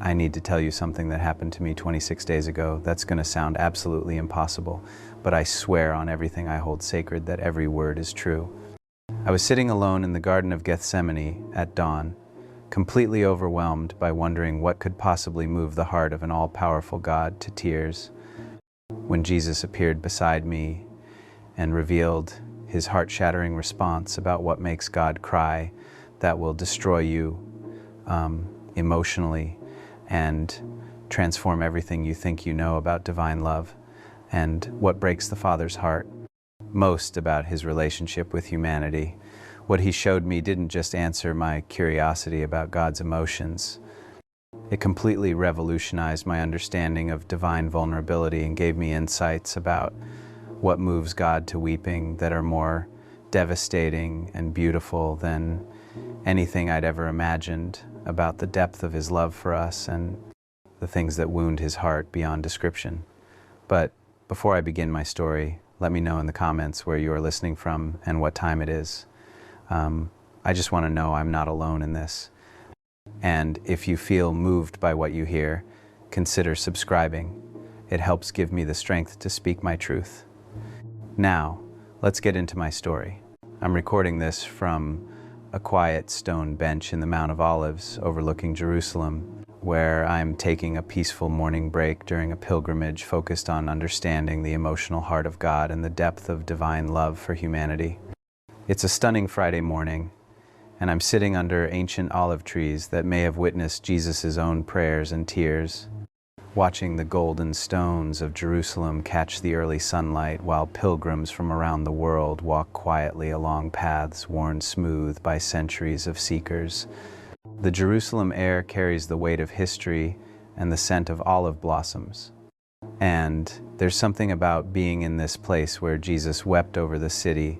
I need to tell you something that happened to me 26 days ago. That's going to sound absolutely impossible, but I swear on everything I hold sacred that every word is true. I was sitting alone in the Garden of Gethsemane at dawn, completely overwhelmed by wondering what could possibly move the heart of an all-powerful God to tears, when Jesus appeared beside me and revealed his heart-shattering response about what makes God cry that will destroy you emotionally and transform everything you think you know about divine love, and what breaks the Father's heart most about his relationship with humanity. What he showed me didn't just answer my curiosity about God's emotions. It completely revolutionized my understanding of divine vulnerability and gave me insights about what moves God to weeping that are more devastating and beautiful than anything I'd ever imagined about the depth of his love for us and the things that wound his heart beyond description. But before I begin my story, let me know in the comments where you are listening from and what time it is. I just want to know I'm not alone in this. And if you feel moved by what you hear, consider subscribing. It helps give me the strength to speak my truth. Now, let's get into my story. I'm recording this from a quiet stone bench in the Mount of Olives overlooking Jerusalem, where I'm taking a peaceful morning break during a pilgrimage focused on understanding the emotional heart of God and the depth of divine love for humanity. It's a stunning Friday morning, and I'm sitting under ancient olive trees that may have witnessed Jesus' own prayers and tears, watching the golden stones of Jerusalem catch the early sunlight while pilgrims from around the world walk quietly along paths worn smooth by centuries of seekers. The Jerusalem air carries the weight of history and the scent of olive blossoms. And there's something about being in this place where Jesus wept over the city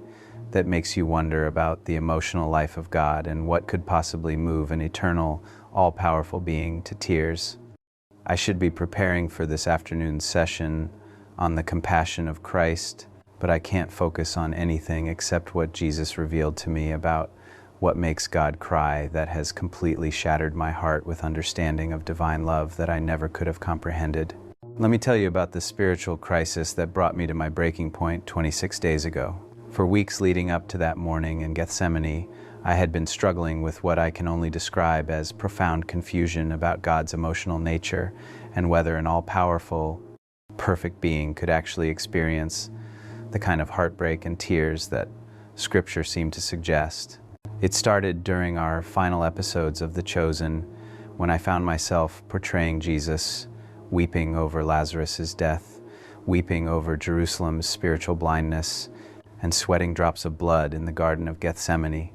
that makes you wonder about the emotional life of God and what could possibly move an eternal, all-powerful being to tears. I should be preparing for this afternoon's session on the compassion of Christ, but I can't focus on anything except what Jesus revealed to me about what makes God cry that has completely shattered my heart with understanding of divine love that I never could have comprehended. Let me tell you about the spiritual crisis that brought me to my breaking point 26 days ago. For weeks leading up to that morning in Gethsemane, I had been struggling with what I can only describe as profound confusion about God's emotional nature and whether an all-powerful, perfect being could actually experience the kind of heartbreak and tears that Scripture seemed to suggest. It started during our final episodes of The Chosen, when I found myself portraying Jesus, weeping over Lazarus' death, weeping over Jerusalem's spiritual blindness, and sweating drops of blood in the Garden of Gethsemane.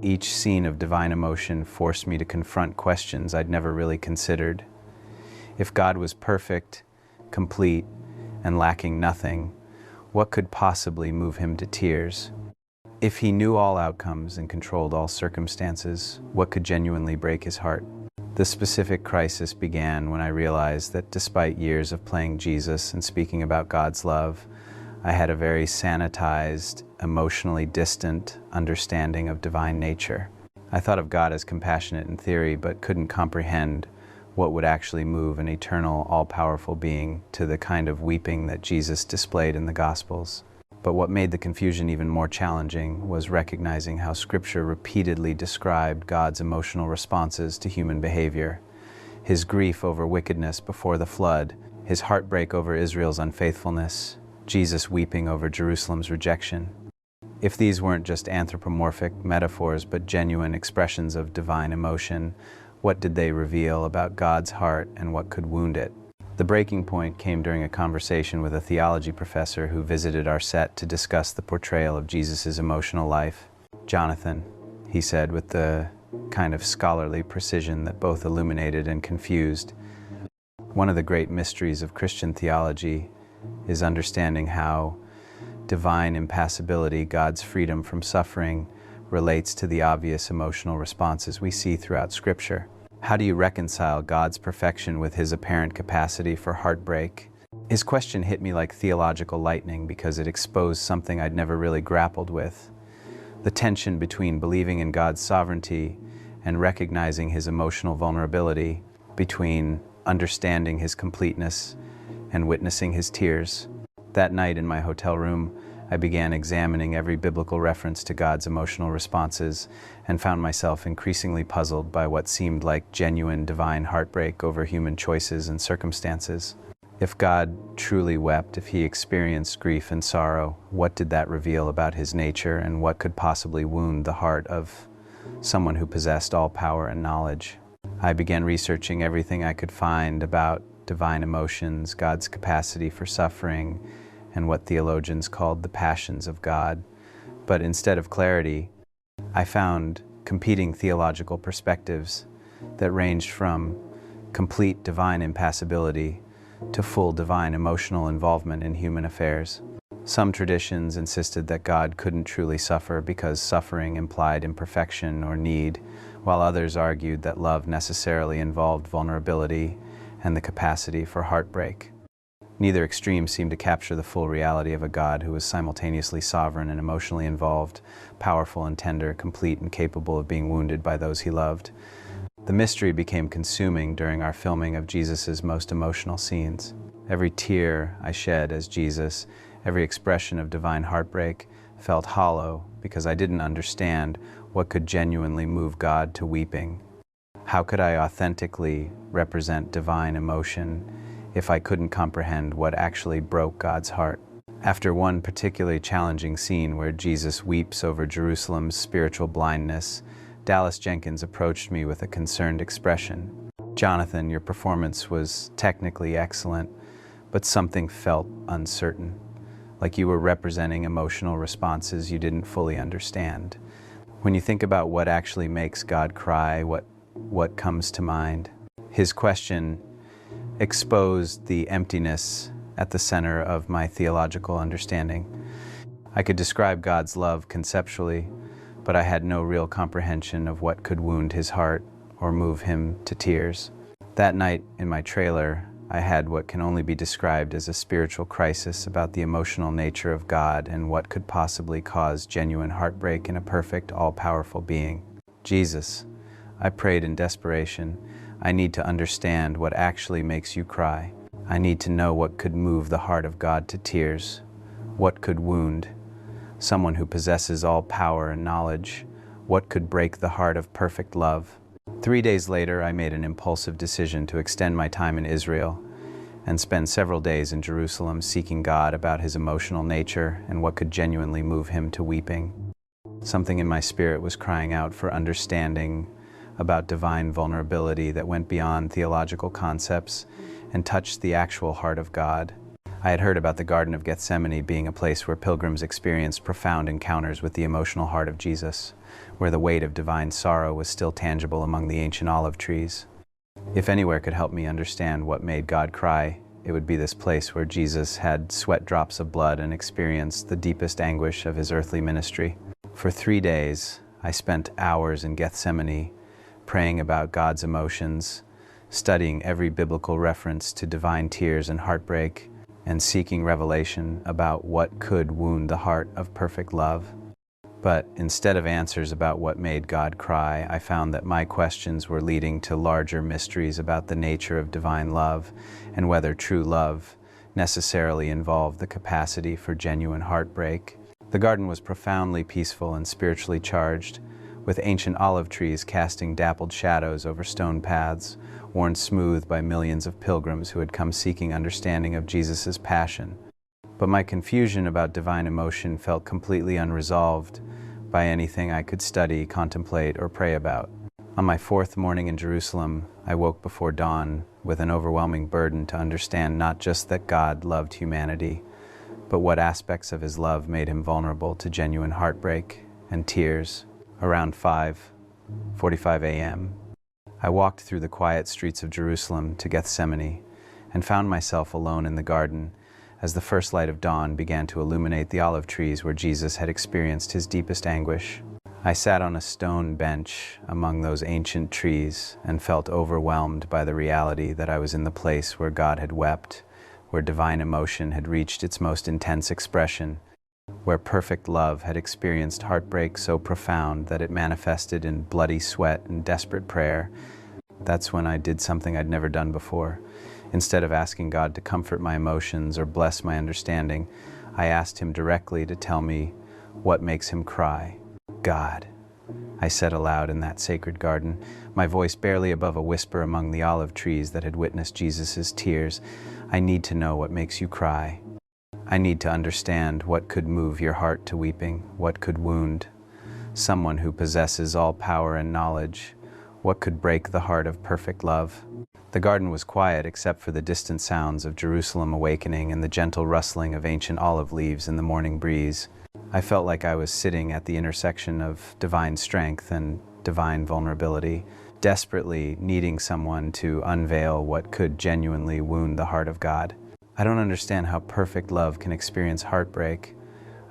Each scene of divine emotion forced me to confront questions I'd never really considered. If God was perfect, complete, and lacking nothing, what could possibly move him to tears? If he knew all outcomes and controlled all circumstances, what could genuinely break his heart? The specific crisis began when I realized that despite years of playing Jesus and speaking about God's love, I had a very sanitized, emotionally distant understanding of divine nature. I thought of God as compassionate in theory, but couldn't comprehend what would actually move an eternal, all-powerful being to the kind of weeping that Jesus displayed in the Gospels. But what made the confusion even more challenging was recognizing how Scripture repeatedly described God's emotional responses to human behavior. His grief over wickedness before the flood, his heartbreak over Israel's unfaithfulness, Jesus weeping over Jerusalem's rejection. If these weren't just anthropomorphic metaphors but genuine expressions of divine emotion, what did they reveal about God's heart and what could wound it? The breaking point came during a conversation with a theology professor who visited our set to discuss the portrayal of Jesus' emotional life. "Jonathan," he said with the kind of scholarly precision that both illuminated and confused, "one of the great mysteries of Christian theology is understanding how divine impassibility, God's freedom from suffering, relates to the obvious emotional responses we see throughout Scripture. How do you reconcile God's perfection with his apparent capacity for heartbreak?" His question hit me like theological lightning because it exposed something I'd never really grappled with: the tension between believing in God's sovereignty and recognizing his emotional vulnerability. between understanding his completeness and witnessing his tears. That night in my hotel room, I began examining every biblical reference to God's emotional responses and found myself increasingly puzzled by what seemed like genuine divine heartbreak over human choices and circumstances. If God truly wept, if he experienced grief and sorrow, what did that reveal about his nature, and what could possibly wound the heart of someone who possessed all power and knowledge? I began researching everything I could find about divine emotions, God's capacity for suffering, and what theologians called the passions of God. But instead of clarity, I found competing theological perspectives that ranged from complete divine impassibility to full divine emotional involvement in human affairs. Some traditions insisted that God couldn't truly suffer because suffering implied imperfection or need, while others argued that love necessarily involved vulnerability and the capacity for heartbreak. Neither extreme seemed to capture the full reality of a God who was simultaneously sovereign and emotionally involved, powerful and tender, complete and capable of being wounded by those he loved. The mystery became consuming during our filming of Jesus' most emotional scenes. Every tear I shed as Jesus, every expression of divine heartbreak, felt hollow because I didn't understand what could genuinely move God to weeping. How could I authentically represent divine emotion if I couldn't comprehend what actually broke God's heart? After one particularly challenging scene where Jesus weeps over Jerusalem's spiritual blindness, Dallas Jenkins approached me with a concerned expression. "Jonathan, your performance was technically excellent, but something felt uncertain, like you were representing emotional responses you didn't fully understand. When you think about what actually makes God cry, what comes to mind?" His question exposed the emptiness at the center of my theological understanding. I could describe God's love conceptually, but I had no real comprehension of what could wound his heart or move him to tears. That night in my trailer, I had what can only be described as a spiritual crisis about the emotional nature of God and what could possibly cause genuine heartbreak in a perfect, all-powerful being. "Jesus," I prayed in desperation, "I need to understand what actually makes you cry. I need to know what could move the heart of God to tears, what could wound someone who possesses all power and knowledge, what could break the heart of perfect love." 3 days later, I made an impulsive decision to extend my time in Israel and spend several days in Jerusalem seeking God about his emotional nature and what could genuinely move him to weeping. Something in my spirit was crying out for understanding about divine vulnerability that went beyond theological concepts and touched the actual heart of God. I had heard about the Garden of Gethsemane being a place where pilgrims experienced profound encounters with the emotional heart of Jesus, where the weight of divine sorrow was still tangible among the ancient olive trees. If anywhere could help me understand what made God cry, it would be this place where Jesus had sweat drops of blood and experienced the deepest anguish of his earthly ministry. For 3 days, I spent hours in Gethsemane, praying about God's emotions, studying every biblical reference to divine tears and heartbreak, and seeking revelation about what could wound the heart of perfect love. But instead of answers about what made God cry, I found that my questions were leading to larger mysteries about the nature of divine love and whether true love necessarily involved the capacity for genuine heartbreak. The garden was profoundly peaceful and spiritually charged, with ancient olive trees casting dappled shadows over stone paths, worn smooth by millions of pilgrims who had come seeking understanding of Jesus' passion. But my confusion about divine emotion felt completely unresolved by anything I could study, contemplate, or pray about. On my 4th morning in Jerusalem, I woke before dawn with an overwhelming burden to understand not just that God loved humanity, but what aspects of his love made him vulnerable to genuine heartbreak and tears. Around 5:45 a.m., I walked through the quiet streets of Jerusalem to Gethsemane and found myself alone in the garden as the first light of dawn began to illuminate the olive trees where Jesus had experienced his deepest anguish. I sat on a stone bench among those ancient trees and felt overwhelmed by the reality that I was in the place where God had wept, where divine emotion had reached its most intense expression, where perfect love had experienced heartbreak so profound that it manifested in bloody sweat and desperate prayer. That's when I did something I'd never done before. Instead of asking God to comfort my emotions or bless my understanding, I asked him directly to tell me what makes him cry. God, I said aloud in that sacred garden, my voice barely above a whisper among the olive trees that had witnessed Jesus' tears. I need to know what makes you cry. I need to understand what could move your heart to weeping, what could wound someone who possesses all power and knowledge, what could break the heart of perfect love. The garden was quiet except for the distant sounds of Jerusalem awakening and the gentle rustling of ancient olive leaves in the morning breeze. I felt like I was sitting at the intersection of divine strength and divine vulnerability, desperately needing someone to unveil what could genuinely wound the heart of God. I don't understand how perfect love can experience heartbreak,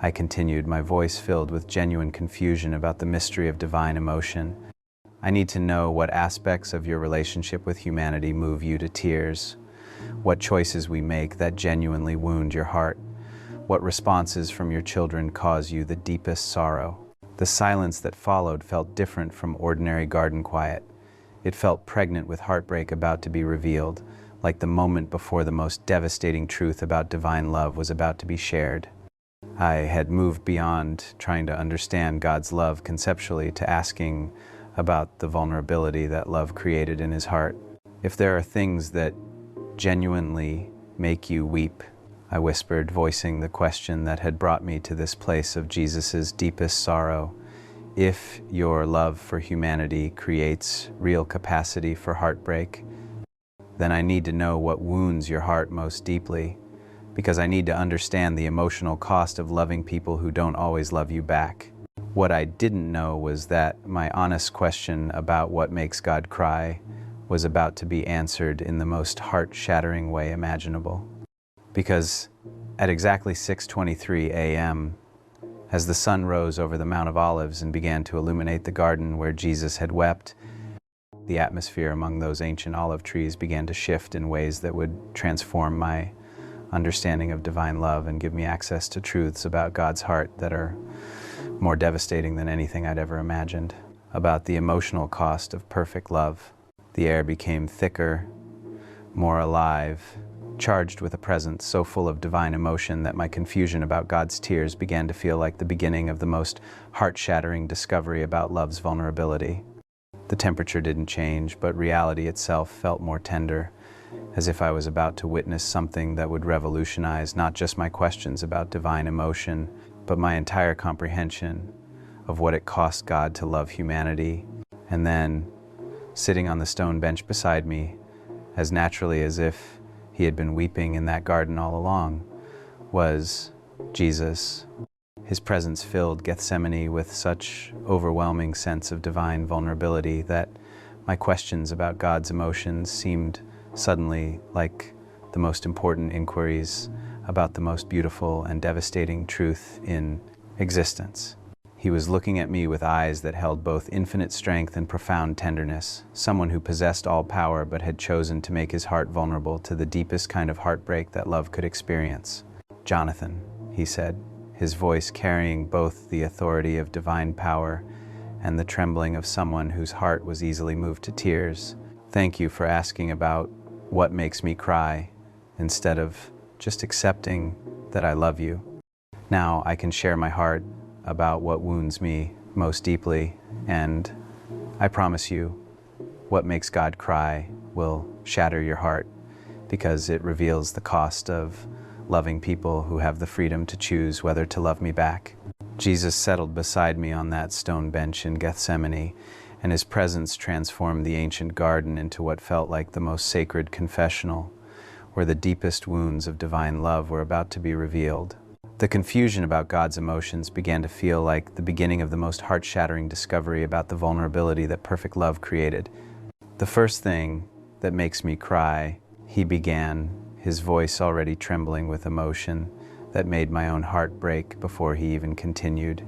I continued, my voice filled with genuine confusion about the mystery of divine emotion. I need to know what aspects of your relationship with humanity move you to tears, what choices we make that genuinely wound your heart, what responses from your children cause you the deepest sorrow. The silence that followed felt different from ordinary garden quiet. It felt pregnant with heartbreak about to be revealed, like the moment before the most devastating truth about divine love was about to be shared. I had moved beyond trying to understand God's love conceptually to asking about the vulnerability that love created in his heart. If there are things that genuinely make you weep, I whispered, voicing the question that had brought me to this place of Jesus's deepest sorrow. If your love for humanity creates real capacity for heartbreak, then I need to know what wounds your heart most deeply, because I need to understand the emotional cost of loving people who don't always love you back. What I didn't know was that my honest question about what makes God cry was about to be answered in the most heart-shattering way imaginable. Because at exactly 6:23 a.m., as the sun rose over the Mount of Olives and began to illuminate the garden where Jesus had wept, the atmosphere among those ancient olive trees began to shift in ways that would transform my understanding of divine love and give me access to truths about God's heart that are more devastating than anything I'd ever imagined. About the emotional cost of perfect love. The air became thicker, more alive, charged with a presence so full of divine emotion that my confusion about God's tears began to feel like the beginning of the most heart-shattering discovery about love's vulnerability. The temperature didn't change, but reality itself felt more tender, as if I was about to witness something that would revolutionize not just my questions about divine emotion, but my entire comprehension of what it cost God to love humanity. And then, sitting on the stone bench beside me, as naturally as if he had been weeping in that garden all along, was Jesus. His presence filled Gethsemane with such overwhelming sense of divine vulnerability that my questions about God's emotions seemed suddenly like the most important inquiries about the most beautiful and devastating truth in existence. He was looking at me with eyes that held both infinite strength and profound tenderness, someone who possessed all power but had chosen to make his heart vulnerable to the deepest kind of heartbreak that love could experience. "Jonathan," he said, his voice carrying both the authority of divine power and the trembling of someone whose heart was easily moved to tears. "Thank you for asking about what makes me cry, instead of just accepting that I love you. Now I can share my heart about what wounds me most deeply, and I promise you, what makes God cry will shatter your heart, because it reveals the cost of loving people who have the freedom to choose whether to love me back." Jesus settled beside me on that stone bench in Gethsemane, and his presence transformed the ancient garden into what felt like the most sacred confessional, where the deepest wounds of divine love were about to be revealed. The confusion about God's emotions began to feel like the beginning of the most heart-shattering discovery about the vulnerability that perfect love created. "The first thing that makes me cry," he began, his voice already trembling with emotion that made my own heart break before he even continued,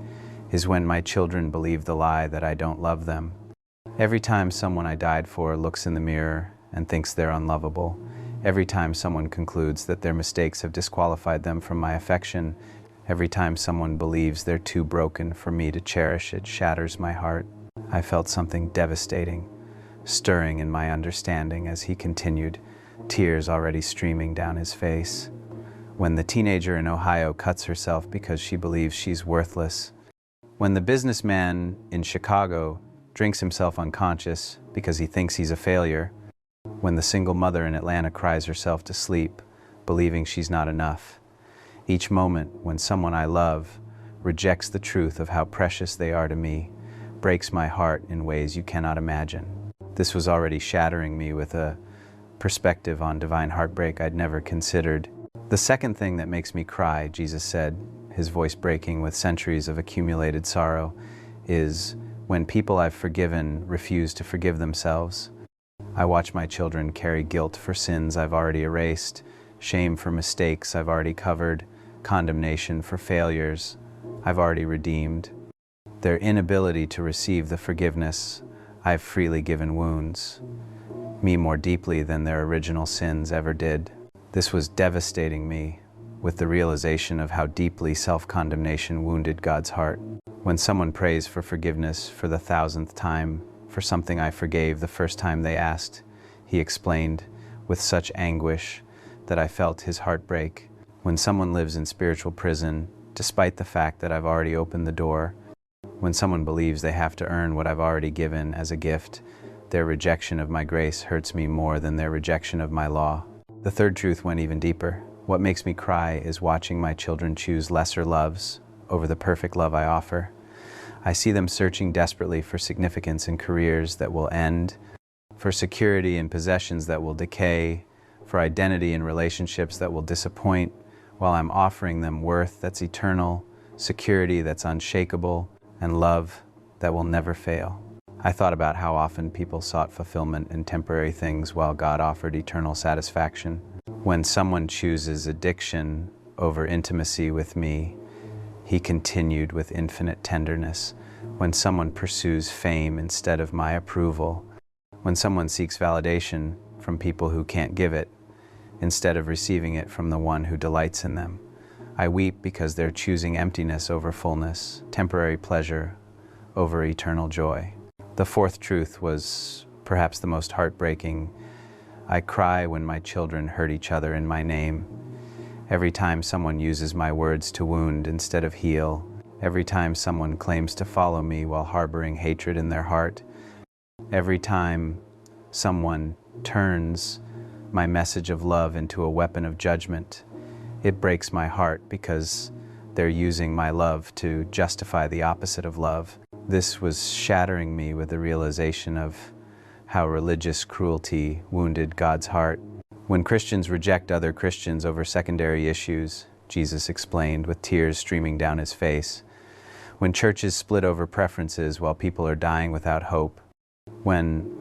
"is when my children believe the lie that I don't love them. Every time someone I died for looks in the mirror and thinks they're unlovable, every time someone concludes that their mistakes have disqualified them from my affection, every time someone believes they're too broken for me to cherish, it shatters my heart." I felt something devastating, stirring in my understanding as he continued, tears already streaming down his face. When the teenager in Ohio cuts herself because she believes she's worthless. When the businessman in Chicago drinks himself unconscious because he thinks he's a failure. When the single mother in Atlanta cries herself to sleep, believing she's not enough. Each moment when someone I love rejects the truth of how precious they are to me, breaks my heart in ways you cannot imagine. This was already shattering me with a perspective on divine heartbreak I'd never considered. The second thing that makes me cry, Jesus said, his voice breaking with centuries of accumulated sorrow, is when people I've forgiven refuse to forgive themselves. I watch my children carry guilt for sins I've already erased, shame for mistakes I've already covered, condemnation for failures I've already redeemed. Their inability to receive the forgiveness I've freely given wounds me more deeply than their original sins ever did. This was devastating me with the realization of how deeply self-condemnation wounded God's heart. When someone prays for forgiveness for the 1,000th time for something I forgave the first time they asked, he explained with such anguish that I felt his heart break. When someone lives in spiritual prison, despite the fact that I've already opened the door, when someone believes they have to earn what I've already given as a gift, their rejection of my grace hurts me more than their rejection of my law. The third truth went even deeper. What makes me cry is watching my children choose lesser loves over the perfect love I offer. I see them searching desperately for significance in careers that will end, for security in possessions that will decay, for identity in relationships that will disappoint, while I'm offering them worth that's eternal, security that's unshakable, and love that will never fail. I thought about how often people sought fulfillment in temporary things while God offered eternal satisfaction. When someone chooses addiction over intimacy with me, he continued with infinite tenderness. When someone pursues fame instead of my approval, when someone seeks validation from people who can't give it, instead of receiving it from the one who delights in them, I weep because they're choosing emptiness over fullness, temporary pleasure over eternal joy. The fourth truth was perhaps the most heartbreaking. I cry when my children hurt each other in my name. Every time someone uses my words to wound instead of heal. Every time someone claims to follow me while harboring hatred in their heart. Every time someone turns my message of love into a weapon of judgment. It breaks my heart because they're using my love to justify the opposite of love. This was shattering me with the realization of how religious cruelty wounded God's heart. When Christians reject other Christians over secondary issues, Jesus explained with tears streaming down his face. When churches split over preferences while people are dying without hope. When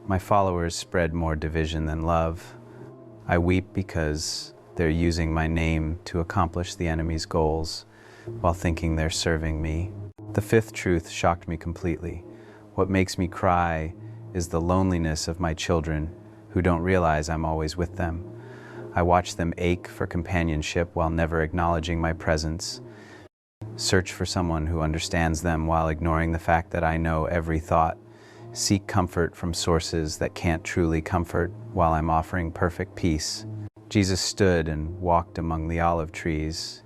my followers spread more division than love, I weep because they're using my name to accomplish the enemy's goals while thinking they're serving me. The fifth truth shocked me completely. What makes me cry is the loneliness of my children who don't realize I'm always with them. I watch them ache for companionship while never acknowledging my presence, search for someone who understands them while ignoring the fact that I know every thought, seek comfort from sources that can't truly comfort while I'm offering perfect peace. Jesus stood and walked among the olive trees,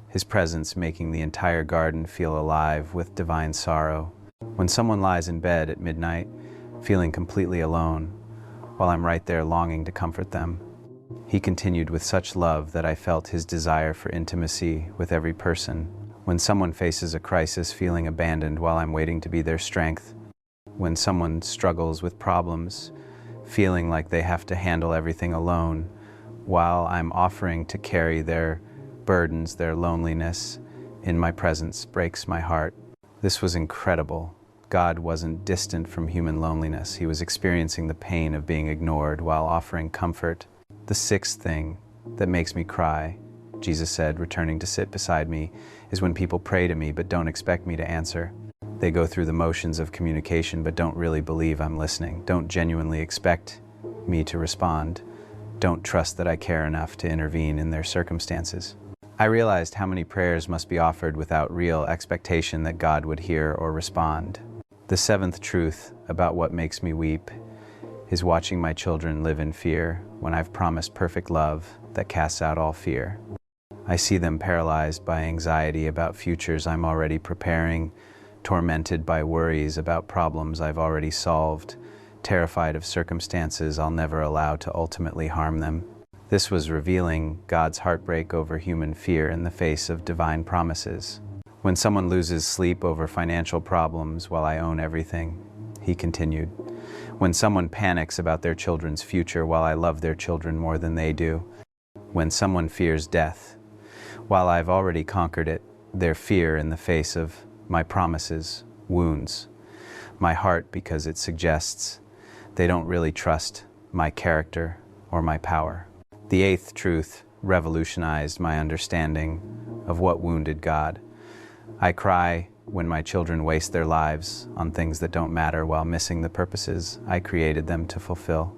his presence making the entire garden feel alive with divine sorrow. When someone lies in bed at midnight, feeling completely alone, while I'm right there longing to comfort them, he continued with such love that I felt his desire for intimacy with every person. When someone faces a crisis feeling abandoned while I'm waiting to be their strength, when someone struggles with problems, feeling like they have to handle everything alone, while I'm offering to carry their burdens, their loneliness in my presence breaks my heart. This was incredible. God wasn't distant from human loneliness. He was experiencing the pain of being ignored while offering comfort. The sixth thing that makes me cry, Jesus said, returning to sit beside me, is when people pray to me but don't expect me to answer. They go through the motions of communication but don't really believe I'm listening, don't genuinely expect me to respond, don't trust that I care enough to intervene in their circumstances. I realized how many prayers must be offered without real expectation that God would hear or respond. The seventh truth about what makes me weep is watching my children live in fear when I've promised perfect love that casts out all fear. I see them paralyzed by anxiety about futures I'm already preparing, tormented by worries about problems I've already solved, terrified of circumstances I'll never allow to ultimately harm them. This was revealing God's heartbreak over human fear in the face of divine promises. When someone loses sleep over financial problems while I own everything, he continued. When someone panics about their children's future while I love their children more than they do. When someone fears death, while I've already conquered it, their fear in the face of my promises wounds my heart because it suggests they don't really trust my character or my power. The eighth truth revolutionized my understanding of what wounded God. I cry when my children waste their lives on things that don't matter while missing the purposes I created them to fulfill.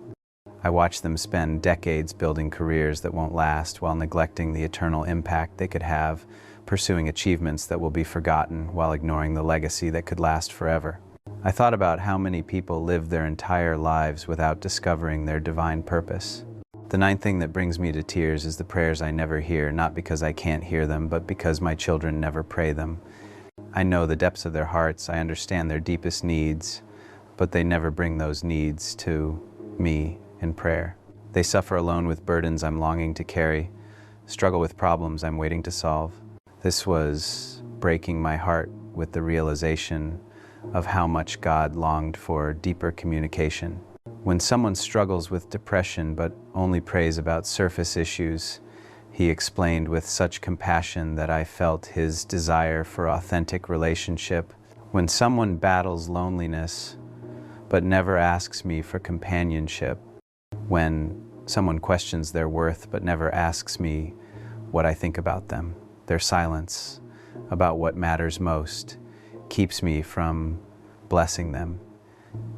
I watch them spend decades building careers that won't last while neglecting the eternal impact they could have, pursuing achievements that will be forgotten while ignoring the legacy that could last forever. I thought about how many people live their entire lives without discovering their divine purpose. The ninth thing that brings me to tears is the prayers I never hear, not because I can't hear them, but because my children never pray them. I know the depths of their hearts, I understand their deepest needs, but they never bring those needs to me in prayer. They suffer alone with burdens I'm longing to carry, struggle with problems I'm waiting to solve. This was breaking my heart with the realization of how much God longed for deeper communication. When someone struggles with depression but only prays about surface issues, he explained with such compassion that I felt his desire for authentic relationship. When someone battles loneliness but never asks me for companionship, when someone questions their worth but never asks me what I think about them, their silence about what matters most keeps me from blessing them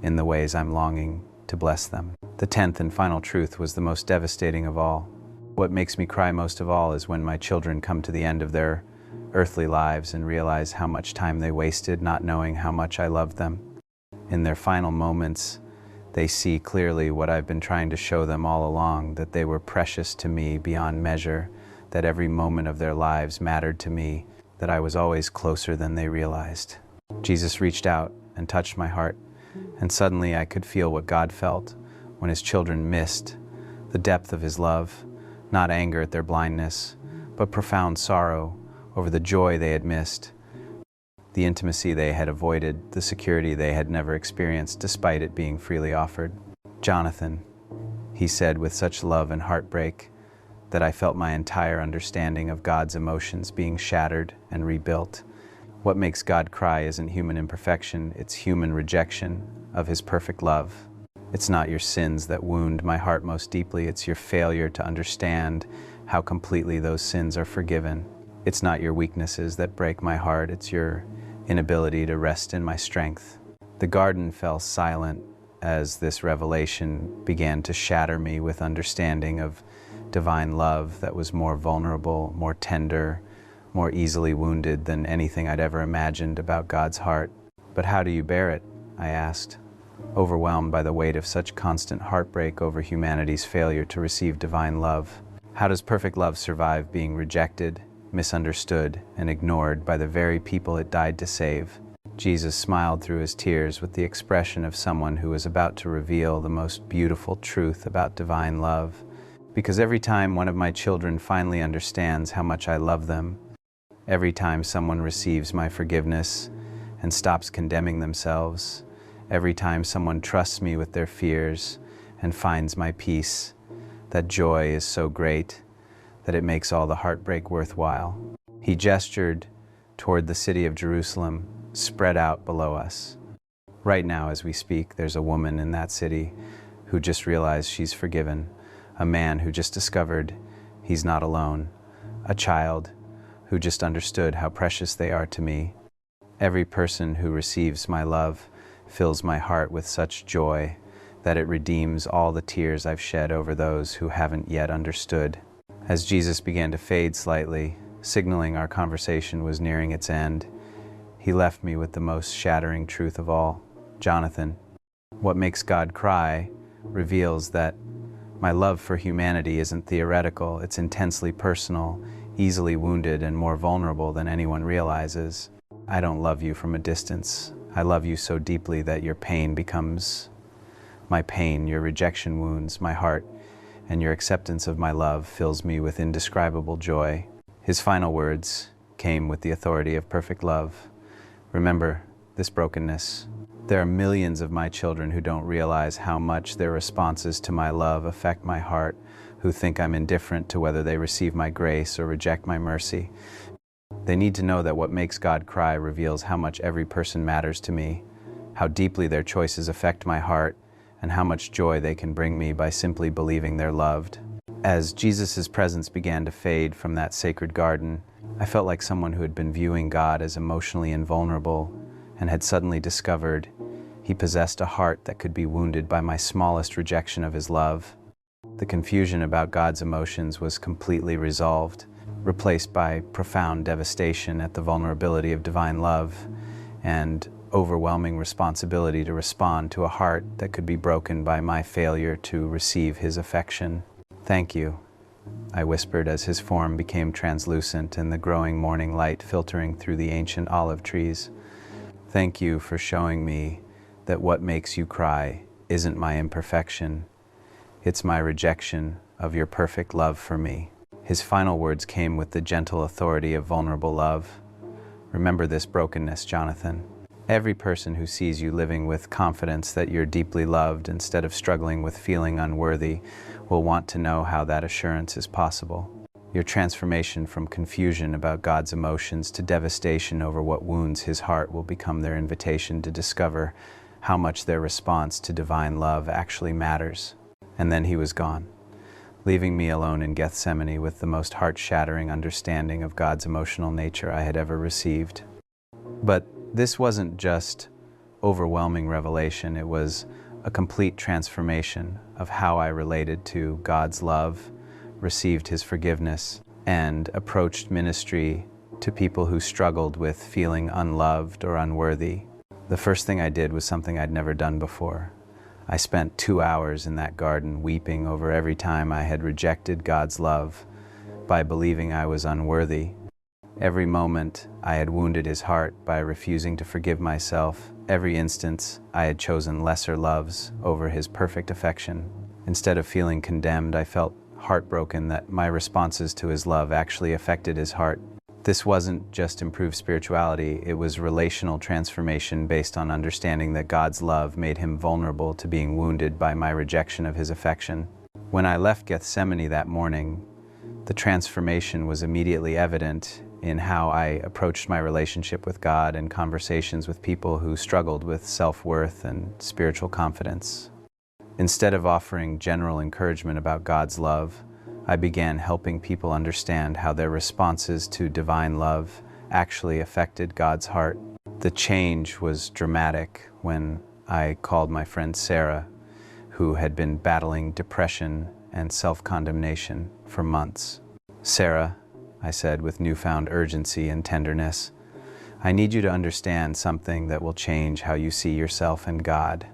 in the ways I'm longing to bless them. The 10th and final truth was the most devastating of all. What makes me cry most of all is when my children come to the end of their earthly lives and realize how much time they wasted not knowing how much I loved them. In their final moments, they see clearly what I've been trying to show them all along, that they were precious to me beyond measure, that every moment of their lives mattered to me, that I was always closer than they realized. Jesus reached out and touched my heart, and suddenly I could feel what God felt when his children missed the depth of his love, not anger at their blindness, but profound sorrow over the joy they had missed, the intimacy they had avoided, the security they had never experienced despite it being freely offered. "Jonathan," he said with such love and heartbreak that I felt my entire understanding of God's emotions being shattered and rebuilt. What makes God cry isn't human imperfection, it's human rejection of his perfect love. It's not your sins that wound my heart most deeply, it's your failure to understand how completely those sins are forgiven. It's not your weaknesses that break my heart, it's your inability to rest in my strength. The garden fell silent as this revelation began to shatter me with understanding of divine love that was more vulnerable, more tender, more easily wounded than anything I'd ever imagined about God's heart. "But how do you bear it?" I asked, overwhelmed by the weight of such constant heartbreak over humanity's failure to receive divine love. How does perfect love survive being rejected, misunderstood, and ignored by the very people it died to save? Jesus smiled through his tears with the expression of someone who was about to reveal the most beautiful truth about divine love. Because every time one of my children finally understands how much I love them, every time someone receives my forgiveness and stops condemning themselves, every time someone trusts me with their fears and finds my peace, that joy is so great that it makes all the heartbreak worthwhile. He gestured toward the city of Jerusalem, spread out below us. Right now, as we speak, there's a woman in that city who just realized she's forgiven, a man who just discovered he's not alone, a child who just understood how precious they are to me. Every person who receives my love fills my heart with such joy that it redeems all the tears I've shed over those who haven't yet understood. As Jesus began to fade slightly, signaling our conversation was nearing its end, he left me with the most shattering truth of all. "Jonathan, what makes God cry reveals that my love for humanity isn't theoretical, it's intensely personal, easily wounded, and more vulnerable than anyone realizes. I don't love you from a distance. I love you so deeply that your pain becomes my pain, your rejection wounds my heart, and your acceptance of my love fills me with indescribable joy. His final words came with the authority of perfect love. Remember this brokenness. There are millions of my children who don't realize how much their responses to my love affect my heart, who think I'm indifferent to whether they receive my grace or reject my mercy. They need to know that what makes God cry reveals how much every person matters to me, how deeply their choices affect my heart, and how much joy they can bring me by simply believing they're loved. As Jesus' presence began to fade from that sacred garden, I felt like someone who had been viewing God as emotionally invulnerable and had suddenly discovered he possessed a heart that could be wounded by my smallest rejection of his love. The confusion about God's emotions was completely resolved, replaced by profound devastation at the vulnerability of divine love and overwhelming responsibility to respond to a heart that could be broken by my failure to receive his affection. "Thank you," I whispered as his form became translucent in the growing morning light filtering through the ancient olive trees. "Thank you for showing me that what makes you cry isn't my imperfection. It's my rejection of your perfect love for me." His final words came with the gentle authority of vulnerable love. "Remember this brokenness, Jonathan. Every person who sees you living with confidence that you're deeply loved instead of struggling with feeling unworthy will want to know how that assurance is possible. Your transformation from confusion about God's emotions to devastation over what wounds his heart will become their invitation to discover how much their response to divine love actually matters." And then he was gone, leaving me alone in Gethsemane with the most heart-shattering understanding of God's emotional nature I had ever received. But this wasn't just overwhelming revelation, it was a complete transformation of how I related to God's love, received his forgiveness, and approached ministry to people who struggled with feeling unloved or unworthy. The first thing I did was something I'd never done before. I spent 2 hours in that garden weeping over every time I had rejected God's love by believing I was unworthy. Every moment I had wounded his heart by refusing to forgive myself. Every instance I had chosen lesser loves over his perfect affection. Instead of feeling condemned, I felt heartbroken that my responses to his love actually affected his heart. This wasn't just improved spirituality, it was relational transformation based on understanding that God's love made him vulnerable to being wounded by my rejection of his affection. When I left Gethsemane that morning, the transformation was immediately evident in how I approached my relationship with God and conversations with people who struggled with self-worth and spiritual confidence. Instead of offering general encouragement about God's love, I began helping people understand how their responses to divine love actually affected God's heart. The change was dramatic when I called my friend Sarah, who had been battling depression and self-condemnation for months. "Sarah," I said with newfound urgency and tenderness, "I need you to understand something that will change how you see yourself and God.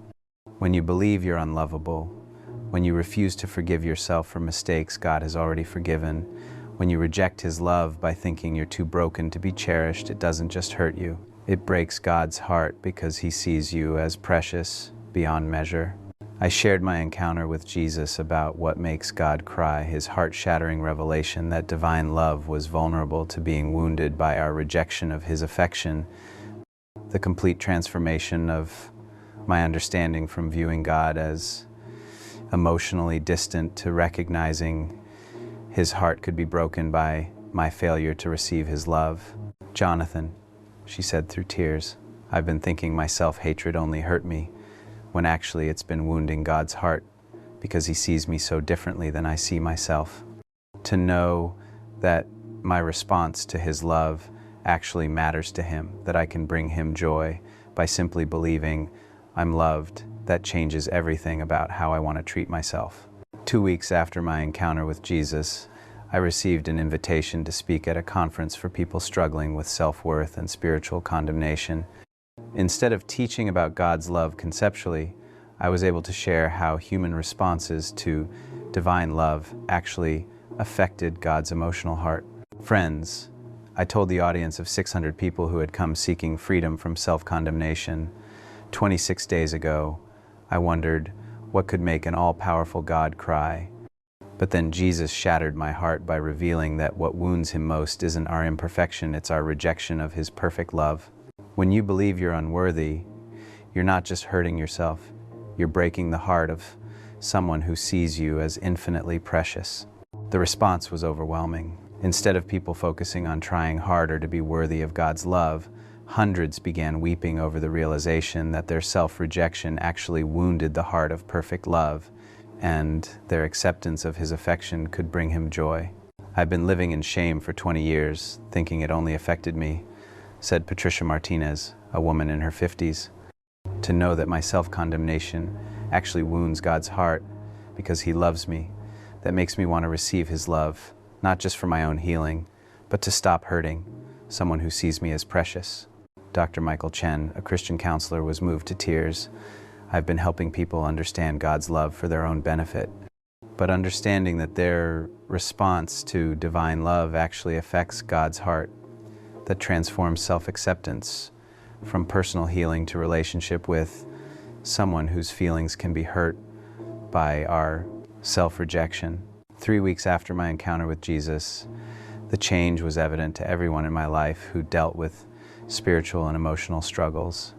When you believe you're unlovable, when you refuse to forgive yourself for mistakes God has already forgiven, when you reject his love by thinking you're too broken to be cherished, it doesn't just hurt you. It breaks God's heart because he sees you as precious beyond measure." I shared my encounter with Jesus about what makes God cry, his heart-shattering revelation that divine love was vulnerable to being wounded by our rejection of his affection, the complete transformation of my understanding from viewing God as emotionally distant to recognizing his heart could be broken by my failure to receive his love. "Jonathan," she said through tears, "I've been thinking my self-hatred only hurt me, when actually it's been wounding God's heart because he sees me so differently than I see myself. To know that my response to his love actually matters to him, that I can bring him joy by simply believing I'm loved, that changes everything about how I want to treat myself." 2 weeks after my encounter with Jesus, I received an invitation to speak at a conference for people struggling with self-worth and spiritual condemnation. Instead of teaching about God's love conceptually, I was able to share how human responses to divine love actually affected God's emotional heart. Friends, I told the audience of 600 people who had come seeking freedom from self-condemnation 26 days ago, I wondered what could make an all-powerful God cry. But then Jesus shattered my heart by revealing that what wounds him most isn't our imperfection, it's our rejection of his perfect love. When you believe you're unworthy, you're not just hurting yourself, you're breaking the heart of someone who sees you as infinitely precious. The response was overwhelming. Instead of people focusing on trying harder to be worthy of God's love, hundreds began weeping over the realization that their self-rejection actually wounded the heart of perfect love, and their acceptance of his affection could bring him joy. I've been living in shame for 20 years, thinking it only affected me, said Patricia Martinez, a woman in her 50s. To know that my self-condemnation actually wounds God's heart because he loves me, that makes me want to receive his love, not just for my own healing, but to stop hurting someone who sees me as precious. Dr. Michael Chen, a Christian counselor, was moved to tears. I've been helping people understand God's love for their own benefit, but understanding that their response to divine love actually affects God's heart, that transforms self-acceptance from personal healing to relationship with someone whose feelings can be hurt by our self-rejection. 3 weeks after my encounter with Jesus, the change was evident to everyone in my life who dealt with spiritual and emotional struggles.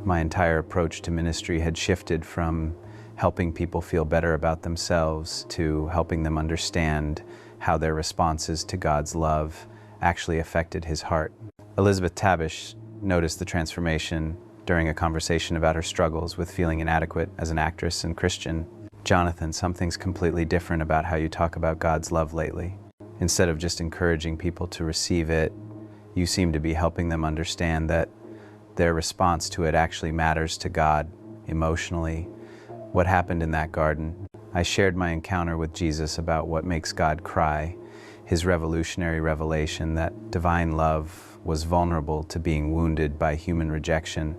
My entire approach to ministry had shifted from helping people feel better about themselves to helping them understand how their responses to God's love actually affected his heart. Elizabeth Tabish noticed the transformation during a conversation about her struggles with feeling inadequate as an actress and Christian. Jonathan, something's completely different about how you talk about God's love lately. Instead of just encouraging people to receive it, you seem to be helping them understand that their response to it actually matters to God emotionally. What happened in that garden? I shared my encounter with Jesus about what makes God cry, his revolutionary revelation that divine love was vulnerable to being wounded by human rejection,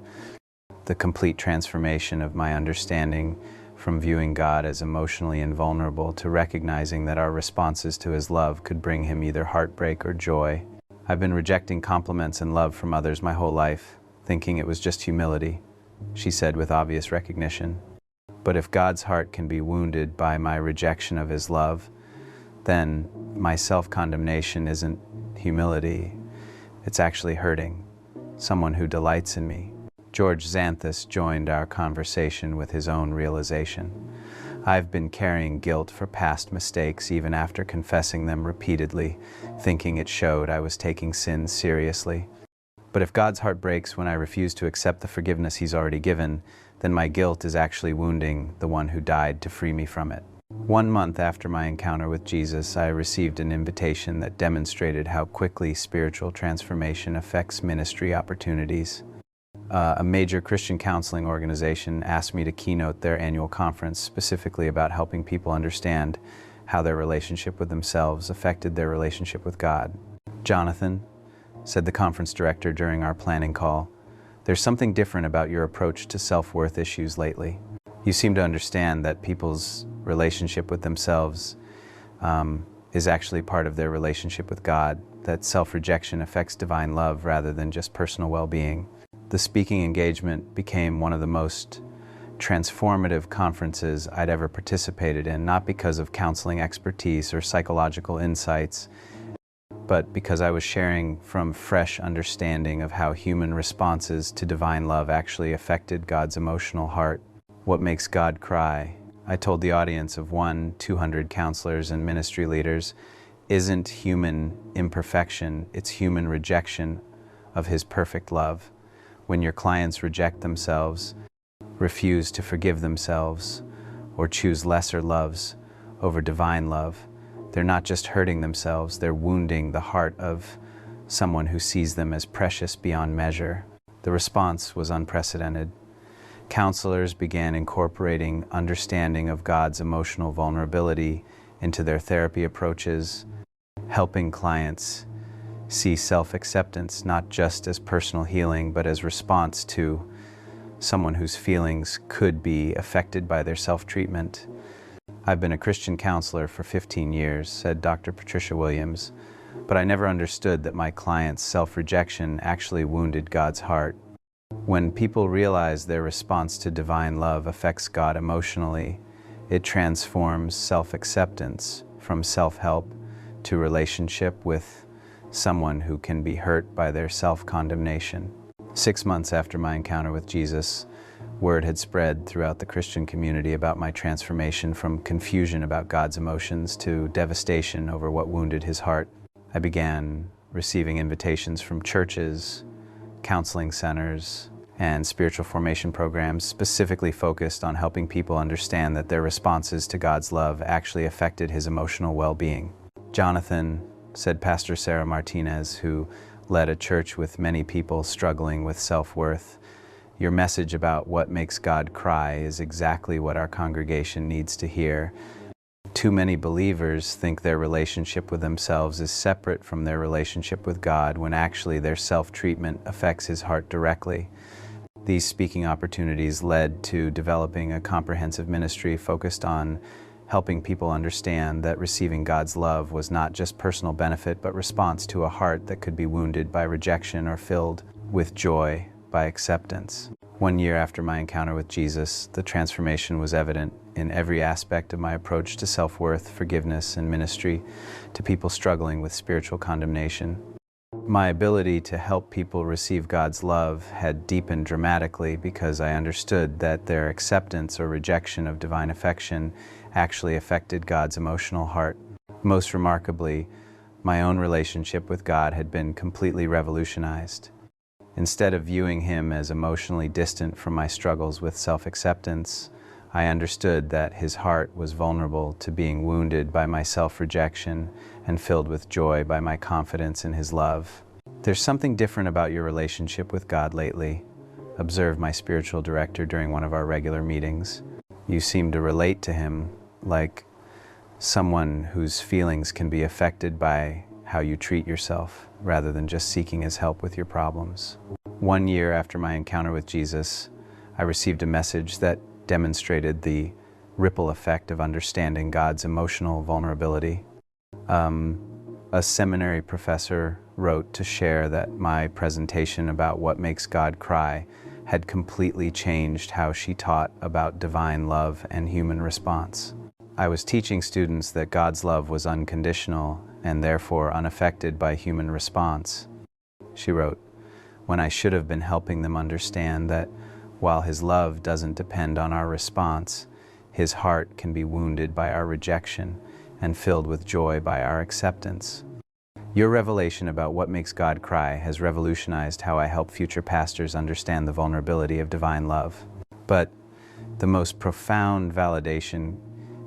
the complete transformation of my understanding from viewing God as emotionally invulnerable to recognizing that our responses to his love could bring him either heartbreak or joy. I've been rejecting compliments and love from others my whole life, thinking it was just humility, she said with obvious recognition. But if God's heart can be wounded by my rejection of his love, then my self-condemnation isn't humility, it's actually hurting someone who delights in me. George Xanthus joined our conversation with his own realization. I've been carrying guilt for past mistakes even after confessing them repeatedly, thinking it showed I was taking sin seriously. But if God's heart breaks when I refuse to accept the forgiveness he's already given, then my guilt is actually wounding the one who died to free me from it. 1 month after my encounter with Jesus, I received an invitation that demonstrated how quickly spiritual transformation affects ministry opportunities. A major Christian counseling organization asked me to keynote their annual conference specifically about helping people understand how their relationship with themselves affected their relationship with God. Jonathan, said the conference director during our planning call, there's something different about your approach to self-worth issues lately. You seem to understand that people's relationship with themselves is actually part of their relationship with God, that self-rejection affects divine love rather than just personal well-being. The speaking engagement became one of the most transformative conferences I'd ever participated in, not because of counseling expertise or psychological insights, but because I was sharing from fresh understanding of how human responses to divine love actually affected God's emotional heart. What makes God cry? I told the audience of 200 counselors and ministry leaders, isn't human imperfection, it's human rejection of his perfect love. When your clients reject themselves, refuse to forgive themselves, or choose lesser loves over divine love, they're not just hurting themselves, they're wounding the heart of someone who sees them as precious beyond measure. The response was unprecedented. Counselors began incorporating understanding of God's emotional vulnerability into their therapy approaches, helping clients see self-acceptance not just as personal healing, but as response to someone whose feelings could be affected by their self-treatment. I've been a Christian counselor for 15 years, said Dr. Patricia Williams, but I never understood that my client's self-rejection actually wounded God's heart. When people realize their response to divine love affects God emotionally, it transforms self-acceptance from self-help to relationship with someone who can be hurt by their self-condemnation. 6 months after my encounter with Jesus, word had spread throughout the Christian community about my transformation from confusion about God's emotions to devastation over what wounded his heart. I began receiving invitations from churches, counseling centers, and spiritual formation programs specifically focused on helping people understand that their responses to God's love actually affected his emotional well-being. Jonathan, said Pastor Sarah Martinez, who led a church with many people struggling with self-worth, your message about what makes God cry is exactly what our congregation needs to hear. Too many believers think their relationship with themselves is separate from their relationship with God, when actually their self-treatment affects his heart directly. These speaking opportunities led to developing a comprehensive ministry focused on helping people understand that receiving God's love was not just personal benefit, but response to a heart that could be wounded by rejection or filled with joy by acceptance. 1 year after my encounter with Jesus, the transformation was evident in every aspect of my approach to self-worth, forgiveness, and ministry to people struggling with spiritual condemnation. My ability to help people receive God's love had deepened dramatically because I understood that their acceptance or rejection of divine affection actually affected God's emotional heart. Most remarkably, my own relationship with God had been completely revolutionized. Instead of viewing him as emotionally distant from my struggles with self-acceptance, I understood that his heart was vulnerable to being wounded by my self-rejection and filled with joy by my confidence in his love. There's something different about your relationship with God lately, observed my spiritual director during one of our regular meetings. You seem to relate to him like someone whose feelings can be affected by how you treat yourself, rather than just seeking his help with your problems. 1 year after my encounter with Jesus, I received a message that demonstrated the ripple effect of understanding God's emotional vulnerability. A seminary professor wrote to share that my presentation about what makes God cry had completely changed how she taught about divine love and human response. I was teaching students that God's love was unconditional and therefore unaffected by human response. She wrote, when I should have been helping them understand that while his love doesn't depend on our response, his heart can be wounded by our rejection and filled with joy by our acceptance. Your revelation about what makes God cry has revolutionized how I help future pastors understand the vulnerability of divine love. But the most profound validation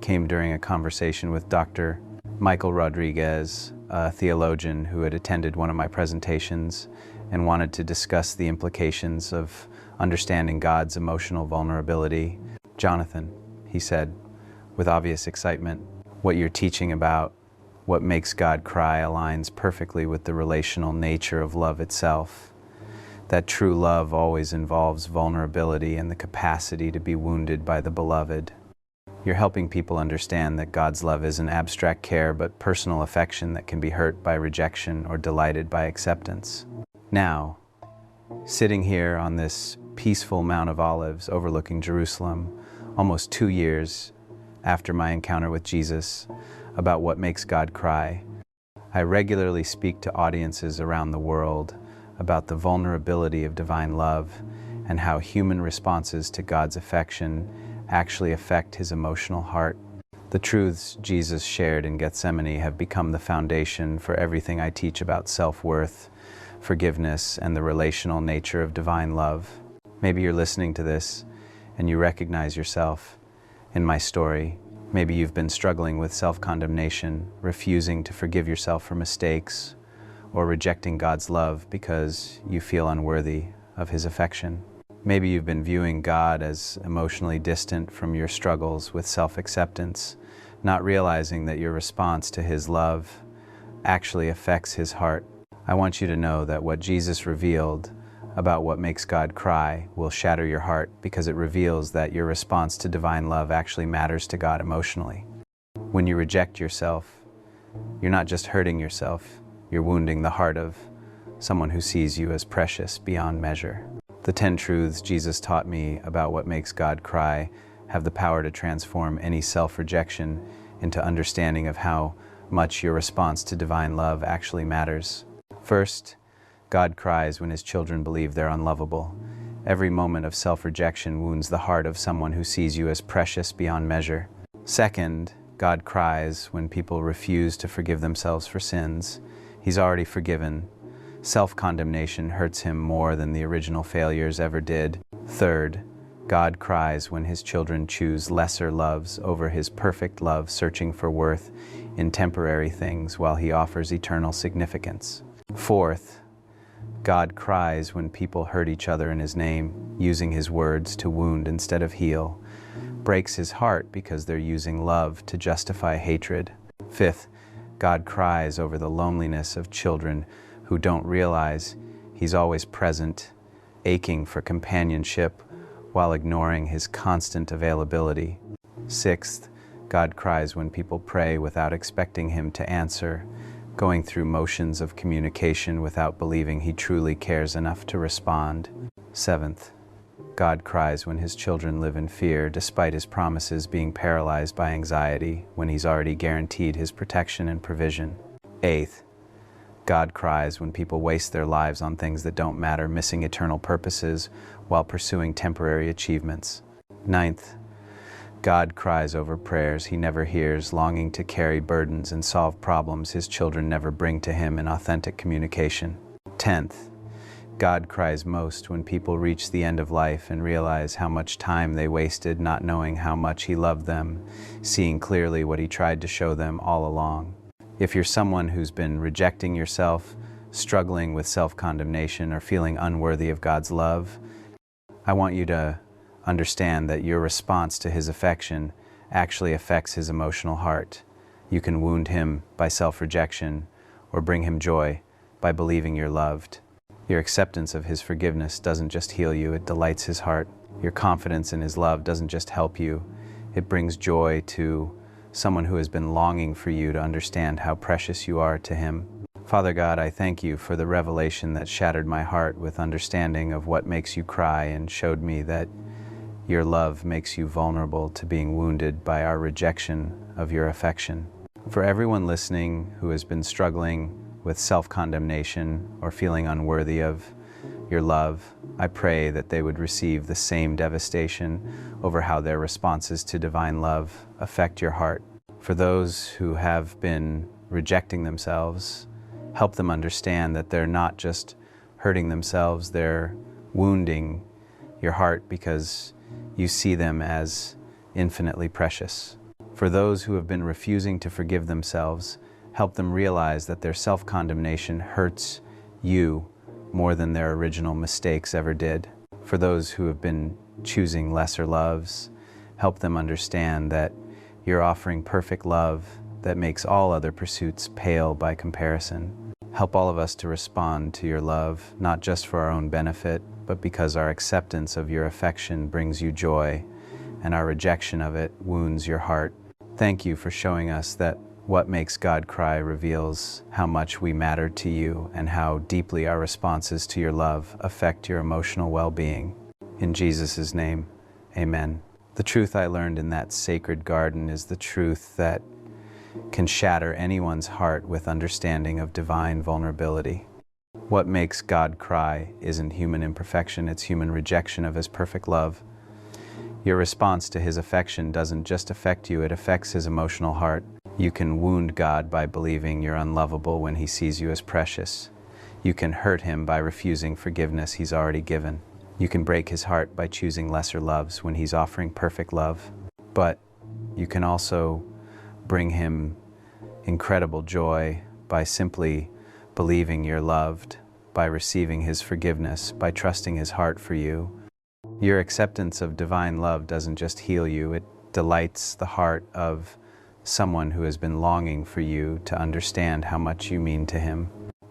came during a conversation with Dr. Michael Rodriguez, a theologian who had attended one of my presentations and wanted to discuss the implications of understanding God's emotional vulnerability. Jonathan, he said, with obvious excitement, what you're teaching about what makes God cry aligns perfectly with the relational nature of love itself. That true love always involves vulnerability and the capacity to be wounded by the beloved. You're helping people understand that God's love isn't abstract care, but personal affection that can be hurt by rejection or delighted by acceptance. Now, sitting here on this peaceful Mount of Olives overlooking Jerusalem, almost 2 years after my encounter with Jesus about what makes God cry, I regularly speak to audiences around the world about the vulnerability of divine love and how human responses to God's affection actually affect his emotional heart. The truths Jesus shared in Gethsemane have become the foundation for everything I teach about self-worth, forgiveness, and the relational nature of divine love. Maybe you're listening to this and you recognize yourself in my story. Maybe you've been struggling with self-condemnation, refusing to forgive yourself for mistakes, or rejecting God's love because you feel unworthy of his affection. Maybe you've been viewing God as emotionally distant from your struggles with self-acceptance, not realizing that your response to his love actually affects his heart. I want you to know that what Jesus revealed about what makes God cry will shatter your heart because it reveals that your response to divine love actually matters to God emotionally. When you reject yourself, you're not just hurting yourself, you're wounding the heart of someone who sees you as precious beyond measure. The 10 truths Jesus taught me about what makes God cry have the power to transform any self-rejection into understanding of how much your response to divine love actually matters. First, God cries when his children believe they're unlovable. Every moment of self-rejection wounds the heart of someone who sees you as precious beyond measure. Second, God cries when people refuse to forgive themselves for sins he's already forgiven. Self-condemnation hurts him more than the original failures ever did. Third, God cries when his children choose lesser loves over his perfect love, searching for worth in temporary things while he offers eternal significance. Fourth, God cries when people hurt each other in his name, using his words to wound instead of heal. Breaks his heart because they're using love to justify hatred. Fifth, God cries over the loneliness of children who don't realize he's always present, aching for companionship while ignoring his constant availability. Sixth, God cries when people pray without expecting him to answer, going through motions of communication without believing he truly cares enough to respond. Seventh, God cries when his children live in fear despite his promises being paralyzed by anxiety when he's already guaranteed his protection and provision. Eighth, God cries when people waste their lives on things that don't matter, missing eternal purposes while pursuing temporary achievements. Ninth, God cries over prayers he never hears, longing to carry burdens and solve problems his children never bring to him in authentic communication. 10th, God cries most when people reach the end of life and realize how much time they wasted not knowing how much he loved them, seeing clearly what he tried to show them all along. If you're someone who's been rejecting yourself, struggling with self-condemnation, or feeling unworthy of God's love, I want you to understand that your response to his affection actually affects his emotional heart. You can wound him by self-rejection or bring him joy by believing you're loved. Your acceptance of his forgiveness doesn't just heal you, it delights his heart. Your confidence in his love doesn't just help you, it brings joy to someone who has been longing for you to understand how precious you are to him. Father God, I thank you for the revelation that shattered my heart with understanding of what makes you cry and showed me that your love makes you vulnerable to being wounded by our rejection of your affection. For everyone listening who has been struggling with self-condemnation or feeling unworthy of your love, I pray that they would receive the same devastation over how their responses to divine love affect your heart. For those who have been rejecting themselves, help them understand that they're not just hurting themselves, they're wounding your heart because you see them as infinitely precious. For those who have been refusing to forgive themselves, help them realize that their self-condemnation hurts you more than their original mistakes ever did. For those who have been choosing lesser loves, help them understand that you're offering perfect love that makes all other pursuits pale by comparison. Help all of us to respond to your love, not just for our own benefit, but because our acceptance of your affection brings you joy, and our rejection of it wounds your heart. Thank you for showing us that what makes God cry reveals how much we matter to you and how deeply our responses to your love affect your emotional well-being. In Jesus' name, amen. The truth I learned in that sacred garden is the truth that can shatter anyone's heart with understanding of divine vulnerability. What makes God cry isn't human imperfection, it's human rejection of his perfect love. Your response to his affection doesn't just affect you, it affects his emotional heart. You can wound God by believing you're unlovable when he sees you as precious. You can hurt him by refusing forgiveness he's already given. You can break his heart by choosing lesser loves when he's offering perfect love. But you can also bring him incredible joy by simply believing you're loved, by receiving his forgiveness, by trusting his heart for you. Your acceptance of divine love doesn't just heal you, it delights the heart of someone who has been longing for you to understand how much you mean to him.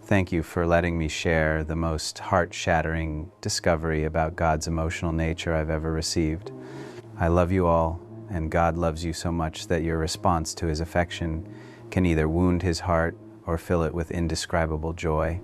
Thank you for letting me share the most heart-shattering discovery about God's emotional nature I've ever received. I love you all, and God loves you so much that your response to his affection can either wound his heart or fill it with indescribable joy.